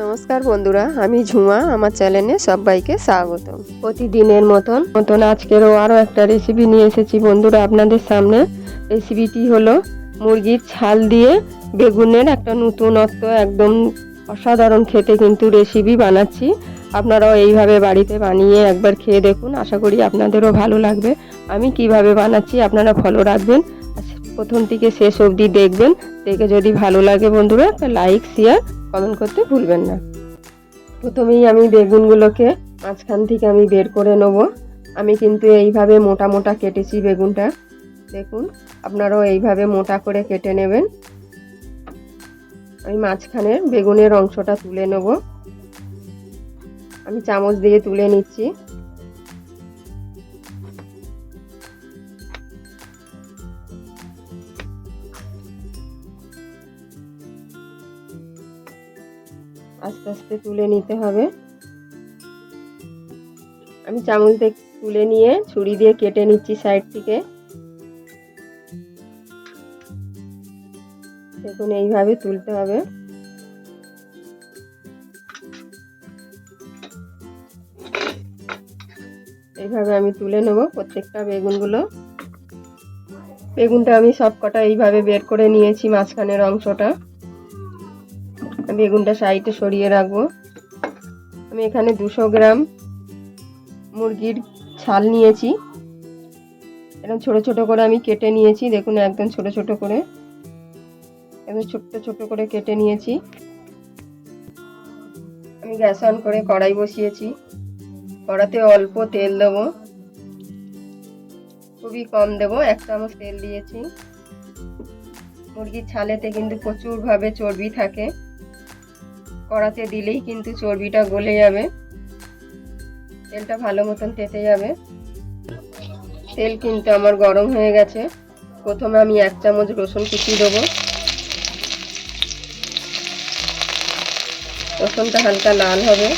নমস্কার বন্ধুরা, আমি ঝুমা। আমার চ্যানেলে সবাইকে স্বাগত। প্রতিদিনের মতন আজকেরও আরও একটা রেসিপি নিয়ে এসেছি বন্ধুরা আপনাদের সামনে। রেসিপিটি হলো মুরগির ছাল দিয়ে বেগুনের একটা নতুনত্ব, একদম অসাধারণ খেতে কিন্তু রেসিপি বানাচ্ছি। আপনারাও এইভাবে বাড়িতে বানিয়ে একবার খেয়ে দেখুন, আশা করি আপনাদেরও ভালো লাগবে। আমি কিভাবে বানাচ্ছি আপনারা ফলো রাখবেন, প্রথম থেকে শেষ অবধি দেখবেন। দেখে যদি ভালো লাগে বন্ধুরা, একটা লাইক শেয়ার কমেন্ট করতে ভুলবেন না। প্রথমেই আমি বেগুনগুলোকে মাঝখান থেকে আমি বের করে নেব। আমি কিন্তু এইভাবে মোটা মোটা কেটেছি বেগুনটা, দেখুন আপনারাও এইভাবে মোটা করে কেটে নেবেন। আমি মাঝখানের বেগুনের অংশটা তুলে নেব। আমি চামচ দিয়ে তুলে নিচ্ছি। আস্তে আস্তে তুলে নিতে হবে। আমি চামচ দিয়ে তুলে নিয়ে ছুরি দিয়ে কেটে নিচ্ছি সাইড থেকে। দেখুন এইভাবে তুলতে হবে। এইভাবে আমি তুলে নেব প্রত্যেকটা বেগুনটা আমি সব কটা এইভাবে বের করে নিয়েছি। মাঝখানের অংশটা বেগুনটা সাইডে সরিয়ে রাখবো। আমি এখানে 200 গ্রাম মুরগির ছাল নিয়েছি। এরকম ছোট ছোট করে আমি কেটে নিয়েছি, দেখুন একদম ছোট ছোট করে, একদম ছোট্ট ছোট করে কেটে নিয়েছি। আমি গ্যাস অন করে কড়াই বসিয়েছি। কড়াতে অল্প তেল দেবো, খুবই কম দেবো, 1 চামচ তেল দিয়েছি। মুরগির ছালেতে কিন্তু প্রচুরভাবে চর্বি থাকে, কড়াতে দিলেই কিন্তু চর্বিটা গলে যাবে, তেলটা ভালো মতন তেতে যাবে। তেল কিন্তু আমার গরম হয়ে গেছে। প্রথমে আমি 1 চামচ রসুন কুচি দেবো। রসুনটা হালকা লাল হবে।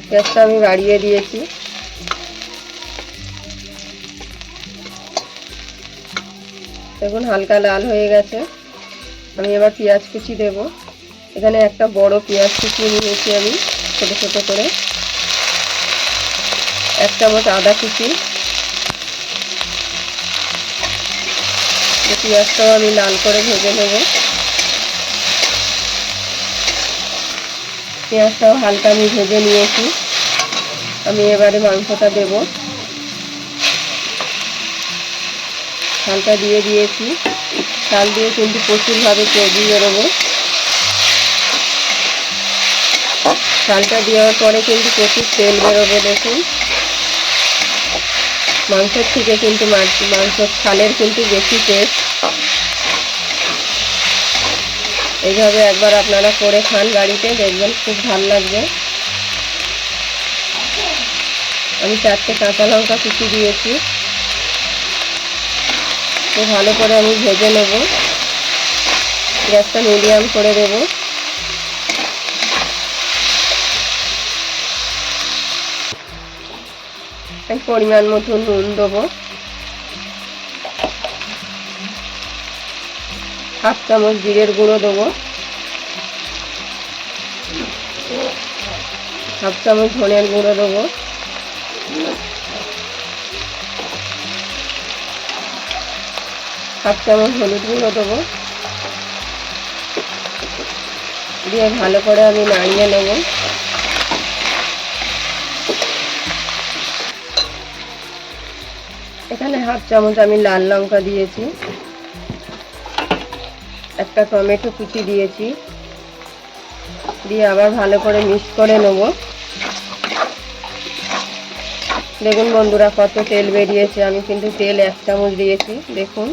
গ্যাসটা আমি বাড়িয়ে দিয়েছি। দেখুন হালকা লাল হয়ে গেছে। আমি এবার পেঁয়াজ কুচি দেব। এখানে একটা বড় পেঁয়াজ কুচি নিয়েছি আমি ছোট ছোট করে। 1 চামচ আদা কুচি। পেঁয়াজটাও আমি লাল করে ভেজে নেব। পেঁয়াজটাও হালকা আমি ভেজে নিয়েছি। আমি এবারে মাংসটা দেব। হালকা দিয়ে দিয়েছি। চাল দিয়ে কিন্তু প্রচুরভাবে চর্বি বেরোবে। চালটা দেওয়ার পরে কিন্তু প্রচুর তেল বেরোবে। দেখুন মাংসের থেকে কিন্তু মাংসের ছালের কিন্তু বেশি টেস্ট। এইভাবে একবার আপনারা করে খান বাড়িতে, দেখবেন খুব ভালো লাগবে। আমি 4টে কাঁচা লঙ্কা কুচি দিয়েছি। তো ভালো করে আমি ভেজে নেব। গ্যাসটা মিডিয়াম করে দেব। পরিমাণ মতো নুন দেবো। 1/2 চামচ জিরের গুঁড়ো দেবো। 1/2 চামচ ধনের গুঁড়ো দেবো। 1/2 চামচ হলুদ গুঁড়ো দেবো। দিয়ে ভালো করে আমি নাড়িয়ে নেব। এখানে 1/2 চামচ আমি লাল লঙ্কা দিয়েছি। একটা টমেটো কুচি দিয়েছি। দিয়ে আবার ভালো করে মিক্স করে নেব। দেখুন বন্ধুরা কত তেল বেরিয়েছে। আমি কিন্তু তেল 1 চামচ দিয়েছি। দেখুন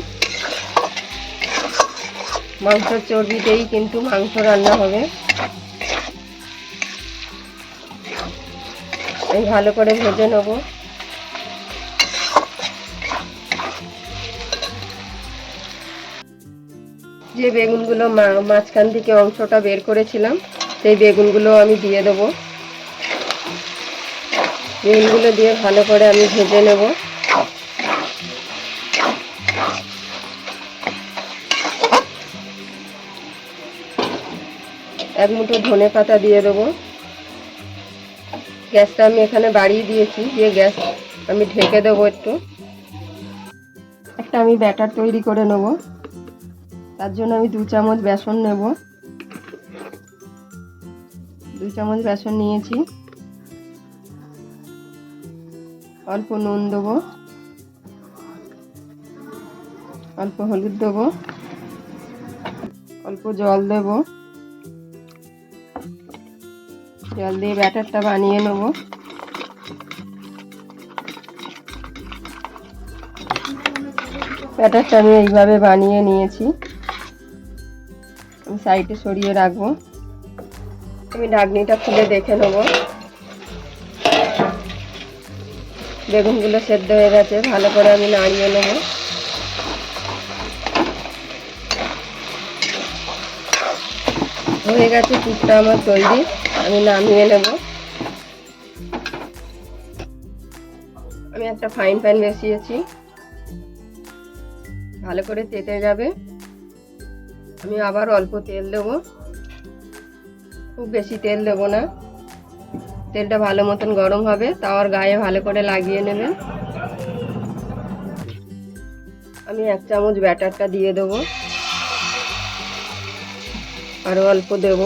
মাংসের চর্বিতেই কিন্তু মাংস রান্না হবে। আমি ভালো করে ভেজে নেব। যে বেগুনগুলো মাঝখান থেকে অংশটা বের করেছিলাম, সেই বেগুনগুলো আমি দিয়ে দেবো। বেগুনগুলো দিয়ে ভালো করে আমি ভেজে নেব। এক মুঠো ধনে পাতা দিয়ে দেবো। গ্যাসটা আমি এখানে বাড়িয়ে দিয়েছি, দিয়ে গ্যাস আমি ঢেকে দেবো একটু। একটা আমি ব্যাটার তৈরি করে নেব। তার জন্য আমি 2 চামচ বেসন নেব। 2 চামচ বেসন নিয়েছি। অল্প নুন দেবো, অল্প হলুদ দেবো, অল্প জল দেবো। জল দিয়ে ব্যাটারটা বানিয়ে নেব। ব্যাটারটা আমি এইভাবে বানিয়ে নিয়েছি, আমি সাইডে সরিয়ে রাখবো। আমি ঢাকনিটা খুলে দেখে নেব। বেগুনগুলো সেদ্ধ হয়ে গেছে, ভালো করে আমি নাড়িয়ে নেব। হয়ে গেছে পুরটা আমার তৈরি, আমি নামিয়ে নেব। আমি একটা ফ্রাইং প্যান বসিয়েছি, ভালো করে তেতে যাবে। আমি আবার অল্প তেল দেবো, খুব বেশি তেল দেবো না। তেলটা ভালো মতন গরম হবে, তাওয়ার গায়ে ভালো করে লাগিয়ে নেবেন। আমি 1 চামচ ব্যাটারটা দিয়ে দেবো, আরও অল্প দেব।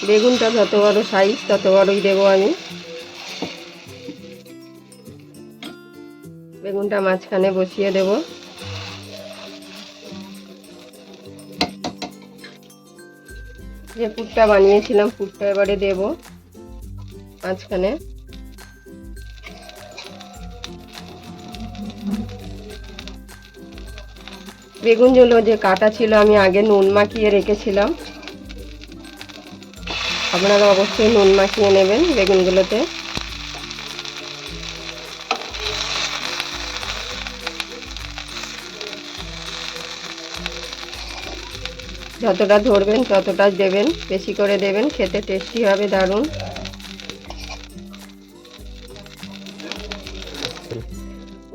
বেগুনটা যত বড় সাইজ তত বড়ই দেবো আমি। বেগুনটা মাঝখানে বসিয়ে দেব। যে পুরটা বানিয়েছিলাম পুরটা এবারে দেব মাঝখানে। বেগুনগুলো যে কাটা ছিল আমি আগে নুন মাখিয়ে রেখেছিলাম, আপনারা অবশ্যই নুন মাখিয়ে নেবেন বেগুনগুলোতে। যতটা ধরবেন ততটা দেবেন, বেশি করে দেবেন, খেতে টেস্টি হবে দারুণ।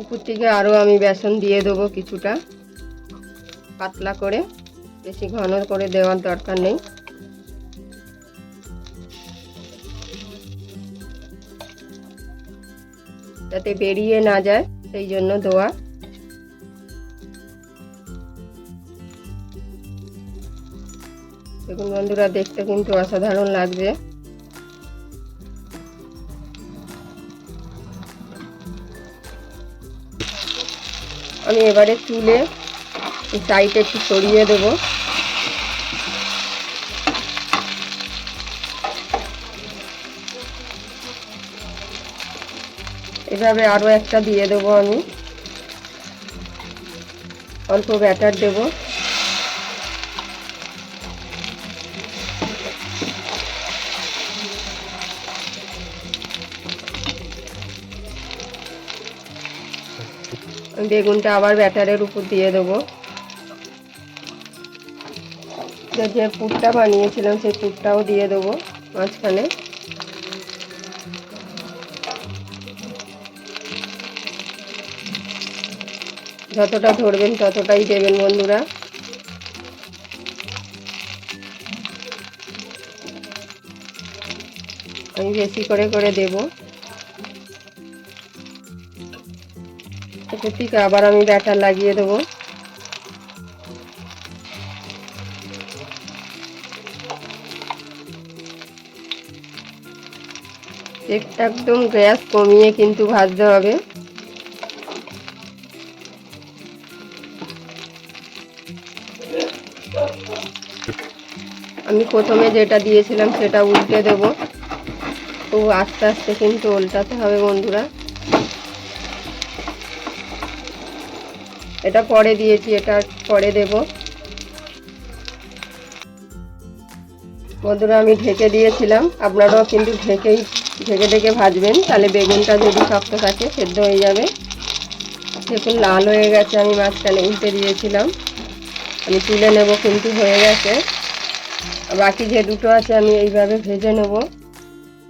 উপর থেকে আরও আমি বেসন দিয়ে দেবো কিছুটা, পাতলা করে, বেশি ঘন করে দেওয়ার দরকার নেই। যাতে বেরিয়ে না যায় সেই জন্য দেওয়া। দেখুন বন্ধুরা, দেখতে কিন্তু অসাধারণ লাগবে। আমি এবারে তুলে সাইডে একটু সরিয়ে দেবো। এভাবে আরও একটা দিয়ে দেবো আমি, অল্প ব্যাটার দেবো। বেগুনটা আবার ব্যাটারের উপর দিয়ে দেবো। যে পুরটা বানিয়েছিলাম সেই পুরটাও দিয়ে দেবো মাঝখানে। যতটা ধরবেন ততটাই দেবেন বন্ধুরা। আমি বেশি করে করে দেবো। উপর থেকে আবার আমি ব্যাটার লাগিয়ে দেবো। একদম গ্যাস কমিয়ে কিন্তু ভাজতে হবে। আমি প্রথমে যেটা দিয়েছিলাম সেটা উল্টে দেব, তো আস্তে আস্তে কিন্তু উল্টাতে হবে বন্ধুরা। এটা পরে দিয়েছি, এটা পরে দেব। বন্ধুরা আমি ঢেকে দিয়েছিলাম, আপনারাও কিন্তু ঢেকে ঢেকে ভাজবেন, তাহলে বেগুনটা যদি শক্ত থাকে সেদ্ধ হয়ে যাবে। দেখুন লাল হয়ে গেছে, আমি মাঝখানে উল্টে দিয়েছিলাম। আমি তুলে নেব, কিন্তু হয়ে গেছে। বাকি যে দুটো আছে আমি এইভাবে ভেজে নেব।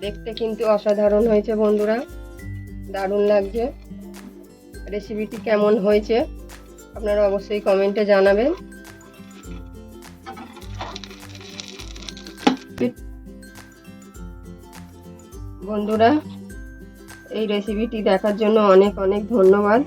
দেখতে কিন্তু অসাধারণ হয়েছে বন্ধুরা, দারুণ লাগছে। রেসিপিটি কেমন হয়েছে আপনারা অবশ্যই কমেন্টে জানাবেন। বন্ধুরা, এই রেসিপিটি দেখার জন্য অনেক অনেক ধন্যবাদ।